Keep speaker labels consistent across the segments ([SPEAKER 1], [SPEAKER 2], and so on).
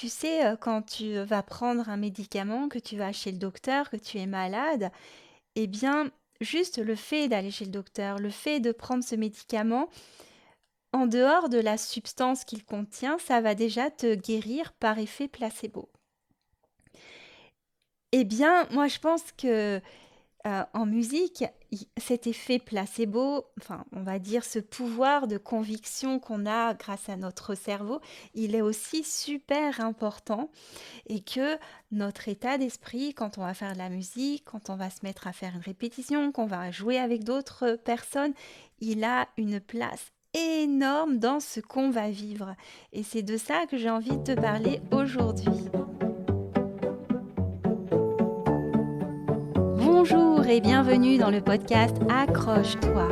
[SPEAKER 1] Tu sais, quand tu vas prendre un médicament, que tu vas chez le docteur, que tu es malade, eh bien, juste le fait d'aller chez le docteur, le fait de prendre ce médicament, en dehors de la substance qu'il contient, ça va déjà te guérir par effet placebo. Eh bien, moi, je pense que en musique, cet effet placebo, enfin, on va dire ce pouvoir de conviction qu'on a grâce à notre cerveau, il est aussi super important et que notre état d'esprit, quand on va faire de la musique, quand on va se mettre à faire une répétition, qu'on va jouer avec d'autres personnes, il a une place énorme dans ce qu'on va vivre. Et c'est de ça que j'ai envie de te parler aujourd'hui. Bonjour et bienvenue dans le podcast Accroche-toi,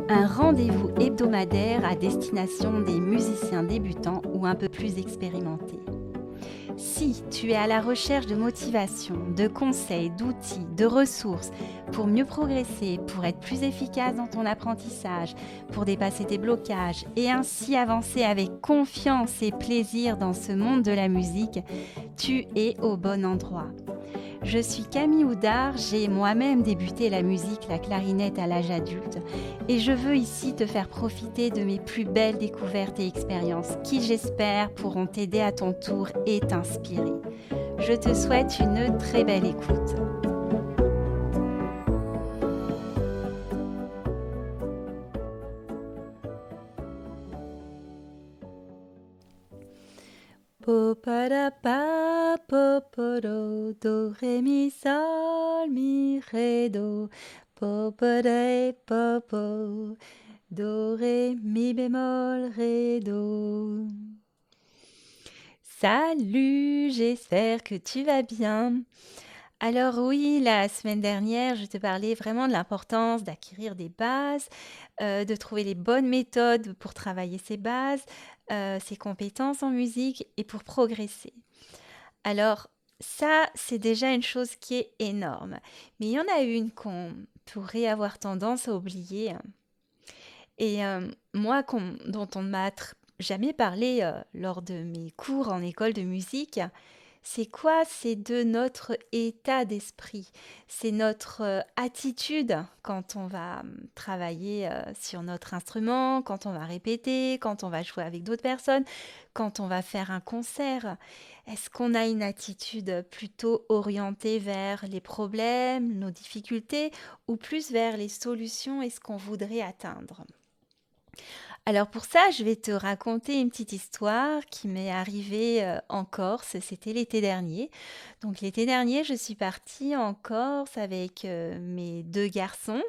[SPEAKER 1] un rendez-vous hebdomadaire à destination des musiciens débutants ou un peu plus expérimentés. Si tu es à la recherche de motivation, de conseils, d'outils, de ressources pour mieux progresser, pour être plus efficace dans ton apprentissage, pour dépasser tes blocages et ainsi avancer avec confiance et plaisir dans ce monde de la musique, tu es au bon endroit. Je suis Camille Houdard, j'ai moi-même débuté la musique, la clarinette à l'âge adulte et je veux ici te faire profiter de mes plus belles découvertes et expériences qui j'espère pourront t'aider à ton tour et t'inspirer. Je te souhaite une très belle écoute. Po para pa po po do ré mi sol mi ré do po po do ré mi bémol ré do. Salut, j'espère que tu vas bien. Alors oui, la semaine dernière, je te parlais vraiment de l'importance d'acquérir des bases, de trouver les bonnes méthodes pour travailler ces bases, ses compétences en musique et pour progresser. Alors ça, c'est déjà une chose qui est énorme. Mais il y en a une qu'on pourrait avoir tendance à oublier. Et moi, dont on ne m'a jamais parlé lors de mes cours en école de musique, c'est quoi? C'est de notre état d'esprit. C'est notre attitude quand on va travailler sur notre instrument, quand on va répéter, quand on va jouer avec d'autres personnes, quand on va faire un concert. Est-ce qu'on a une attitude plutôt orientée vers les problèmes, nos difficultés, ou plus vers les solutions et ce qu'on voudrait atteindre? Alors pour ça, je vais te raconter une petite histoire qui m'est arrivée en Corse. C'était l'été dernier. Donc l'été dernier, je suis partie en Corse avec mes deux garçons.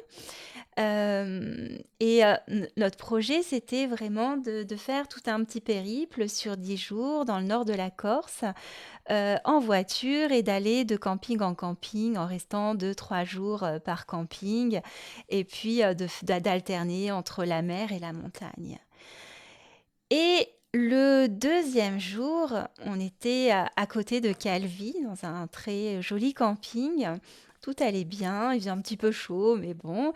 [SPEAKER 1] Notre projet, c'était vraiment de faire tout un petit périple sur 10 jours dans le nord de la Corse en voiture et d'aller de camping en camping en restant 2, 3 jours par camping et puis d'alterner entre la mer et la montagne. Et le deuxième jour, on était à côté de Calvi, dans un très joli camping. Tout allait bien, il faisait un petit peu chaud, mais bon.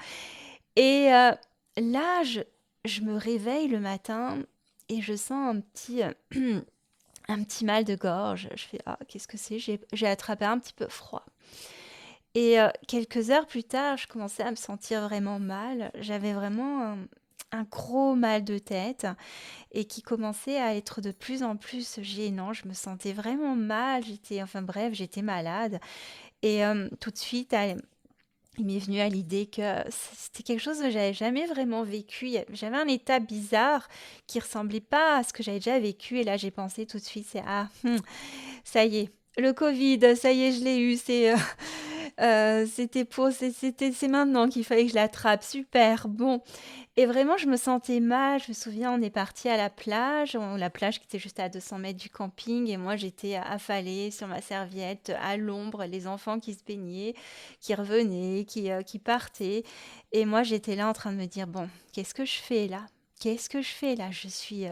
[SPEAKER 1] Et là, je me réveille le matin et je sens un petit mal de gorge. Je fais, ah, qu'est-ce que c'est? J'ai attrapé un petit peu froid. Et quelques heures plus tard, je commençais à me sentir vraiment mal. J'avais vraiment un gros mal de tête et qui commençait à être de plus en plus gênant. Je me sentais vraiment mal. Enfin bref, j'étais malade. Et tout de suite, il m'est venu à l'idée que c'était quelque chose que j'avais jamais vraiment vécu. J'avais un état bizarre qui ressemblait pas à ce que j'avais déjà vécu. Et là, j'ai pensé tout de suite, ça y est, le Covid, ça y est, je l'ai eu. C'est maintenant qu'il fallait que je l'attrape. Super, bon. Et vraiment, je me sentais mal. Je me souviens, on est parti à la plage, la plage qui était juste à 200 mètres du camping. Et moi, j'étais affalée sur ma serviette, à l'ombre, les enfants qui se baignaient, qui revenaient, qui partaient. Et moi, j'étais là en train de me dire, bon, qu'est-ce que je fais là? Qu'est-ce que je fais là? Je suis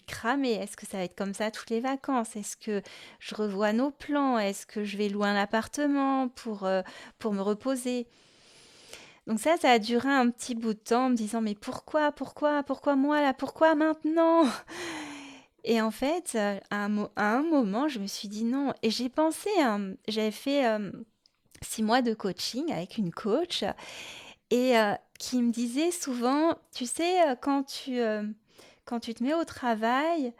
[SPEAKER 1] cramée. Est-ce que ça va être comme ça toutes les vacances? Est-ce que je revois nos plans? Est-ce que je vais louer un appartement pour me reposer? Donc ça a duré un petit bout de temps en me disant: «Mais pourquoi moi là? Pourquoi maintenant?» Et en fait, à un moment, je me suis dit: «Non» et j'ai pensé, j'avais fait, 6 mois de coaching avec une coach et qui me disait souvent: «Tu sais, quand tu te mets au travail,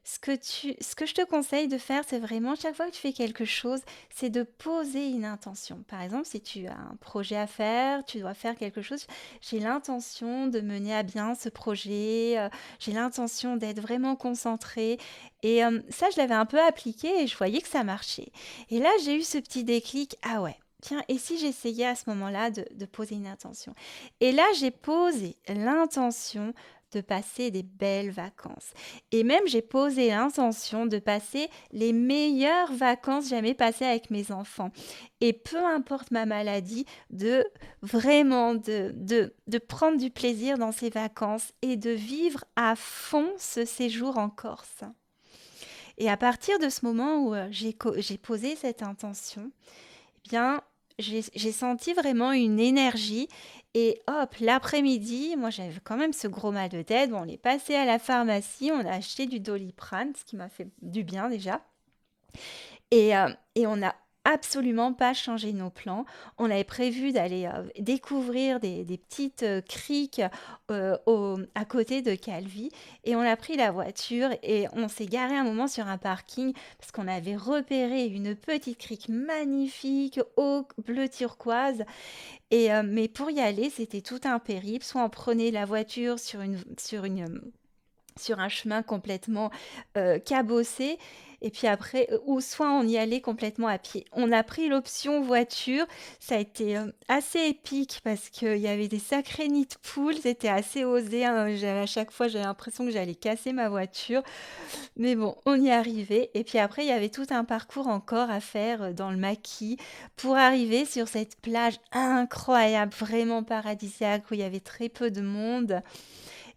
[SPEAKER 1] ce que je te conseille de faire, c'est vraiment chaque fois que tu fais quelque chose, c'est de poser une intention. Par exemple, si tu as un projet à faire, tu dois faire quelque chose, j'ai l'intention de mener à bien ce projet, j'ai l'intention d'être vraiment concentrée et ça, je l'avais un peu appliqué et je voyais que ça marchait et là, j'ai eu ce petit déclic: «Ah ouais, tiens et si j'essayais à ce moment-là de poser une intention?» Et là, j'ai posé l'intention de passer des belles vacances. Et même, j'ai posé l'intention de passer les meilleures vacances jamais passées avec mes enfants. Et peu importe ma maladie, de vraiment de prendre du plaisir dans ces vacances et de vivre à fond ce séjour en Corse. Et à partir de ce moment où j'ai posé cette intention, eh bien, j'ai senti vraiment une énergie et hop, l'après-midi, moi j'avais quand même ce gros mal de tête. Bon, on est passé à la pharmacie, on a acheté du Doliprane, ce qui m'a fait du bien déjà. Et on n'a absolument pas changé nos plans. On avait prévu d'aller découvrir des petites criques à côté de Calvi. Et on a pris la voiture et on s'est garé un moment sur un parking parce qu'on avait repéré une petite crique magnifique, eau bleu turquoise. Mais pour y aller, c'était tout un périple. Soit on prenait la voiture sur un chemin complètement cabossé. Et puis après, ou soit on y allait complètement à pied. On a pris l'option voiture. Ça a été assez épique parce qu'il y avait des sacrés nids de poules. C'était assez osé, hein. À chaque fois, j'avais l'impression que j'allais casser ma voiture. Mais bon, on y est arrivé. Et puis après, il y avait tout un parcours encore à faire dans le maquis pour arriver sur cette plage incroyable, vraiment paradisiaque, où il y avait très peu de monde.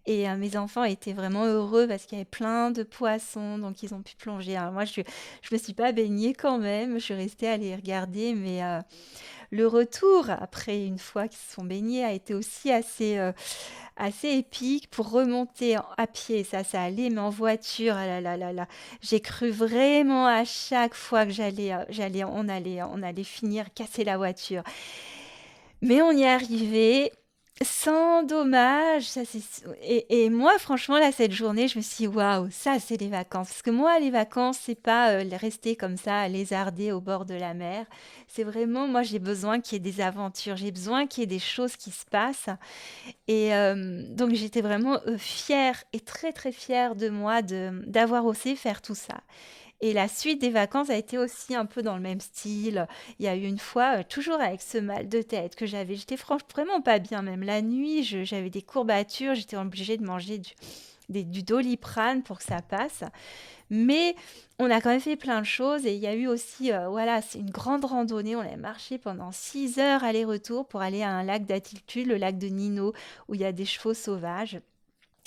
[SPEAKER 1] Et mes enfants étaient vraiment heureux parce qu'il y avait plein de poissons, donc ils ont pu plonger. Alors moi, je me suis pas baignée quand même, je suis restée à les regarder, mais le retour, après une fois qu'ils se sont baignés, a été aussi assez épique pour remonter à pied. Ça allait, mais en voiture, ah là là là là, j'ai cru vraiment à chaque fois que on allait finir casser la voiture. Mais on y est arrivé sans dommage. Et moi, franchement, là, cette journée, je me suis dit, waouh, ça, c'est les vacances. Parce que moi, les vacances, c'est pas rester comme ça, lézarder au bord de la mer. C'est vraiment, moi, j'ai besoin qu'il y ait des aventures. J'ai besoin qu'il y ait des choses qui se passent. Et donc, j'étais vraiment fière et très, très fière de moi d'avoir osé faire tout ça. Et la suite des vacances a été aussi un peu dans le même style. Il y a eu une fois, toujours avec ce mal de tête que j'avais, j'étais franchement vraiment pas bien, même la nuit, j'avais des courbatures, j'étais obligée de manger du Doliprane pour que ça passe. Mais on a quand même fait plein de choses et il y a eu aussi, voilà, c'est une grande randonnée. On a marché pendant 6 heures aller-retour pour aller à un lac d'altitude, le lac de Nino, où il y a des chevaux sauvages,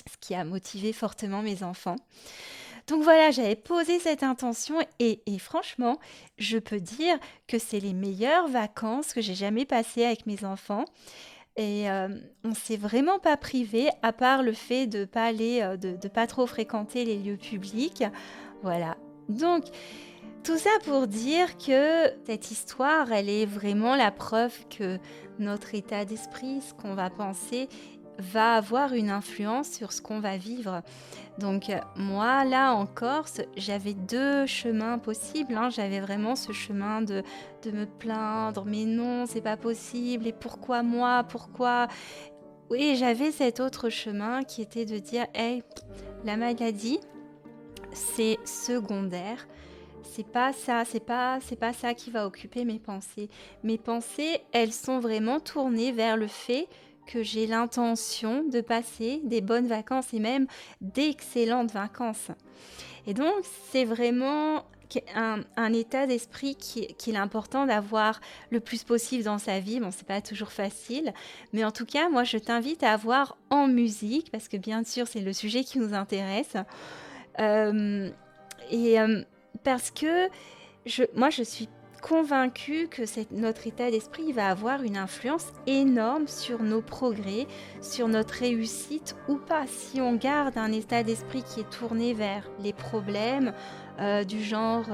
[SPEAKER 1] ce qui a motivé fortement mes enfants. Donc voilà, j'avais posé cette intention et franchement, je peux dire que c'est les meilleures vacances que j'ai jamais passées avec mes enfants. Et on s'est vraiment pas privé, à part le fait de pas aller, de pas trop fréquenter les lieux publics. Voilà. Donc, tout ça pour dire que cette histoire, elle est vraiment la preuve que notre état d'esprit, ce qu'on va penser, va avoir une influence sur ce qu'on va vivre. Donc moi, là en Corse, j'avais 2 chemins possibles, hein. J'avais vraiment ce chemin de me plaindre: «Mais non, c'est pas possible et pourquoi moi? Pourquoi?» Oui, et j'avais cet autre chemin qui était de dire: «Hey, la maladie, c'est secondaire. C'est pas ça, c'est pas ça qui va occuper mes pensées. Mes pensées, elles sont vraiment tournées vers le fait que j'ai l'intention de passer des bonnes vacances et même d'excellentes vacances. Et donc, c'est vraiment un état d'esprit qu'il est important d'avoir le plus possible dans sa vie. Bon, c'est pas toujours facile, mais en tout cas, moi, je t'invite à avoir en musique, parce que bien sûr, c'est le sujet qui nous intéresse. Euh, et parce que moi, je suis convaincue que notre état d'esprit il va avoir une influence énorme sur nos progrès, sur notre réussite ou pas. Si on garde un état d'esprit qui est tourné vers les problèmes, du genre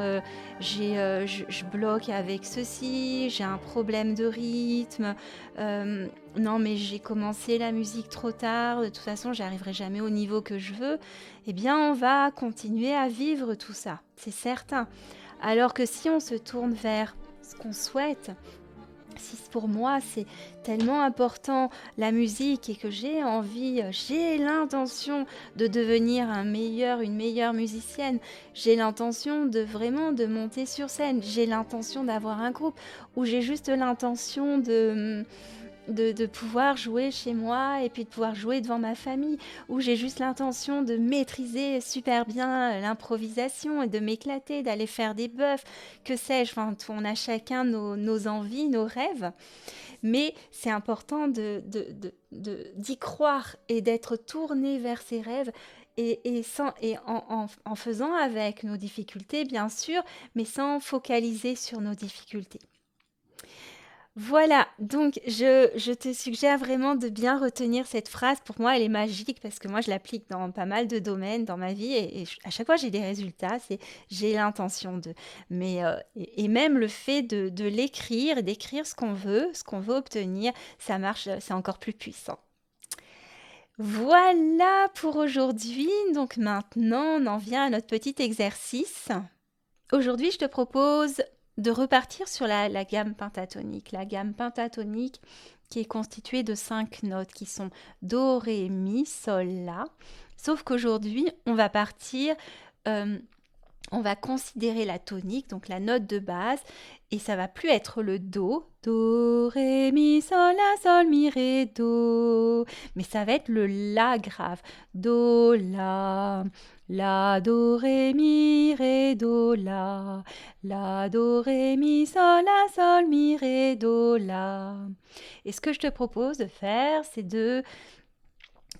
[SPEAKER 1] je bloque avec ceci, j'ai un problème de rythme, non mais j'ai commencé la musique trop tard, de toute façon j'arriverai jamais au niveau que je veux, eh bien on va continuer à vivre tout ça, c'est certain. Alors que si on se tourne vers ce qu'on souhaite, si pour moi c'est tellement important la musique et que j'ai envie, j'ai l'intention de devenir une meilleure musicienne, j'ai l'intention de vraiment de monter sur scène, j'ai l'intention d'avoir un groupe ou j'ai juste l'intention de pouvoir jouer chez moi et puis de pouvoir jouer devant ma famille, ou j'ai juste l'intention de maîtriser super bien l'improvisation et de m'éclater, d'aller faire des bœufs, que sais-je, enfin, on a chacun nos envies, nos rêves, mais c'est important d'y croire et d'être tourné vers ses rêves et en faisant avec nos difficultés, bien sûr, mais sans focaliser sur nos difficultés. Voilà, donc je te suggère vraiment de bien retenir cette phrase. Pour moi, elle est magique parce que moi, je l'applique dans pas mal de domaines dans ma vie et à chaque fois, j'ai des résultats. C'est j'ai l'intention de. Mais et même le fait de l'écrire, d'écrire ce qu'on veut obtenir, ça marche, c'est encore plus puissant. Voilà pour aujourd'hui. Donc maintenant, on en vient à notre petit exercice. Aujourd'hui, je te propose de repartir sur la gamme pentatonique. La gamme pentatonique qui est constituée de 5 notes qui sont Do, Ré, Mi, Sol, La. Sauf qu'aujourd'hui, on va partir, on va considérer la tonique, donc la note de base, et ça va plus être le Do. Do, Ré, Mi, Sol, La, Sol, Mi, Ré, Do. Mais ça va être le La grave. Do, La. La, do, ré, mi, ré, do, la. La, do, ré, mi, sol, la, sol, mi, ré, do, la. Et ce que je te propose de faire, c'est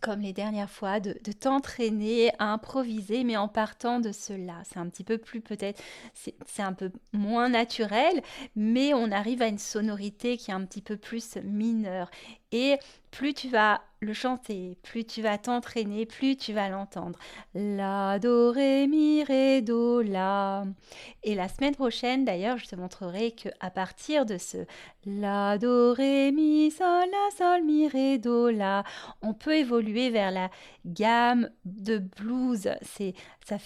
[SPEAKER 1] comme les dernières fois, de t'entraîner à improviser, mais en partant de cela. C'est un petit peu plus peut-être, c'est un peu moins naturel, mais on arrive à une sonorité qui est un petit peu plus mineure. Et plus tu vas le chanter, plus tu vas t'entraîner, plus tu vas l'entendre. La, do, ré, mi, ré, do, la. Et la semaine prochaine, d'ailleurs, je te montrerai que à partir de ce la, do, ré, mi, sol, la, sol, mi, ré, do, la, on peut évoluer vers la gamme de blues. C'est ça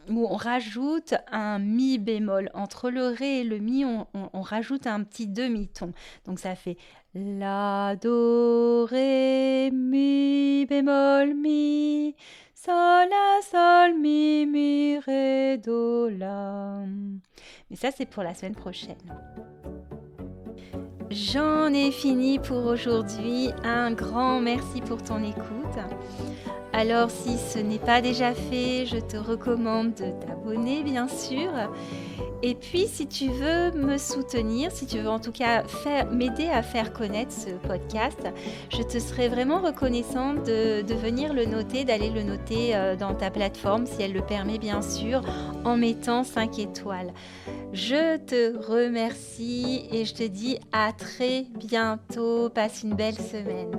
[SPEAKER 1] où on rajoute un mi bémol. Entre le ré et le mi, on rajoute un petit demi-ton. Donc ça fait la, do, ré, mi, bémol, mi, sol, la, sol, mi, ré, do, la. Mais ça, c'est pour la semaine prochaine. J'en ai fini pour aujourd'hui. Un grand merci pour ton écoute. Alors si ce n'est pas déjà fait, je te recommande de t'abonner bien sûr. Et puis si tu veux me soutenir, si tu veux en tout cas m'aider à faire connaître ce podcast, je te serais vraiment reconnaissante de venir le noter, d'aller le noter dans ta plateforme si elle le permet bien sûr, en mettant 5 étoiles. Je te remercie et je te dis à très bientôt. Passe une belle semaine.